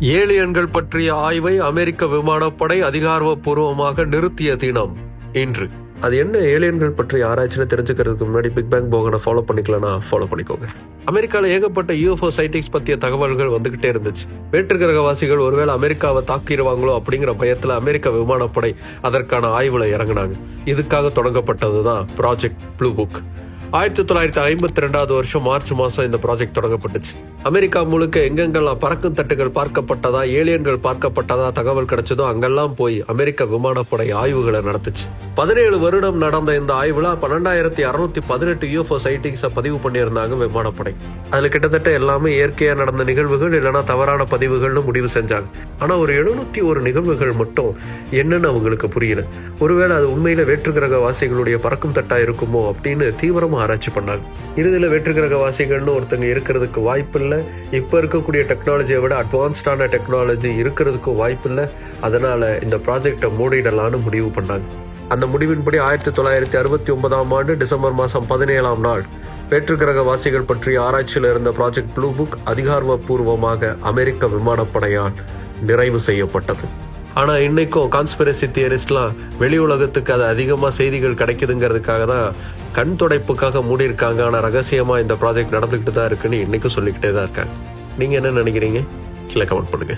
ஏலியன்கள் பற்றிய ஆய்வை அமெரிக்க விமானப்படை அதிகாரப்பூர்வமாக நிறுத்திய தினம் இன்று. அது என்ன ஏலியன்கள் பற்றிய ஆராய்ச்சின்னு தெரிஞ்சுக்கிறதுக்கு முன்னாடி பிக் பேங் போகனை ஃபாலோ பண்ணிக்கலன்னா ஃபாலோ பண்ணிக்கோங்க. அமெரிக்காவில் ஏகப்பட்ட யூஎஃப்ஓ சைட்டிங்ஸ் பற்றிய தகவல்கள் வந்துகிட்டே இருந்துச்சு. வேற்றுக்கிரகவாசிகள் ஒருவேளை அமெரிக்காவை தாக்கிடுவாங்களோ அப்படிங்கிற பயத்தில் அமெரிக்க விமானப்படை அதற்கான ஆய்வுல இறங்கினாங்க. இதுக்காக தொடங்கப்பட்டது தான் ப்ராஜெக்ட் ப்ளூ புக். 1952 மார்ச் மாதம் இந்த ப்ராஜெக்ட் தொடங்கப்பட்டுச்சு. அமெரிக்கா முழுக்க எங்கெங்கெல்லாம் பறக்கும் தட்டுகள் பார்க்கப்பட்டதா, ஏலியன்கள் பார்க்கப்பட்டதா தகவல் கிடைச்சதோ அங்கெல்லாம் போய் அமெரிக்க விமானப்படை ஆய்வுகளை நடத்துச்சு. 17 வருடம் நடந்த இந்த ஆய்வுல 12,618 யூஎஃப்ஓ சைட்டிங்ஸை பதிவு பண்ணியிருந்தாங்க விமானப்படை. அதுல கிட்டத்தட்ட எல்லாமே இயற்கையா நடந்த நிகழ்வுகள் இல்லைன்னா தவறான பதிவுகள்னு முடிவு செஞ்சாங்க. ஆனா ஒரு 701 நிகழ்வுகள் மட்டும் என்னன்னு அவங்களுக்கு புரியல. ஒருவேளை அது உண்மையில வேற்றுக்கிரக வாசிகளுடைய பறக்கும் தட்டா இருக்குமோ அப்படின்னு தீவிரமா ஆராய்ச்சி பண்ணாங்க. இறுதியில வேற்றுக்கிரக வாசிகள்னு ஒருத்தங்க இருக்கிறதுக்கு வாய்ப்பு இல்லை. இப்ப இருக்கக்கூடிய டெக்னாலஜியை விட அட்வான்ஸ்டான டெக்னாலஜி இருக்கிறதுக்கு வாய்ப்பு இல்லை. அதனால இந்த ப்ராஜெக்டை மூடிடலான்னு முடிவு பண்ணாங்க. அந்த முடிவின்படி 1969 டிசம்பர் மாதம் 17 நாள் வேற்றுக்கிரக வாசிகள் பற்றிய ஆராய்ச்சியில் இருந்த ப்ராஜெக்ட் ப்ளூ புக் அதிகாரப்பூர்வமாக அமெரிக்க விமானப்படையால் நிறைவு செய்யப்பட்டது. ஆனா இன்னைக்கும் கான்ஸ்பிரசி தியரிஸ்ட்லாம் வெளி உலகத்துக்கு அது அதிகமா செய்திகள் கிடைக்குதுங்கிறதுக்காக தான் கண் துடைப்புக்காக மூடி இருக்காங்க. ஆனா ரகசியமா இந்த ப்ராஜெக்ட் நடந்துகிட்டு தான் இருக்குன்னு இன்னைக்கும் சொல்லிக்கிட்டே தான் இருக்காங்க. நீங்க என்ன நினைக்கிறீங்க? கீழே கமெண்ட் பண்ணுங்க.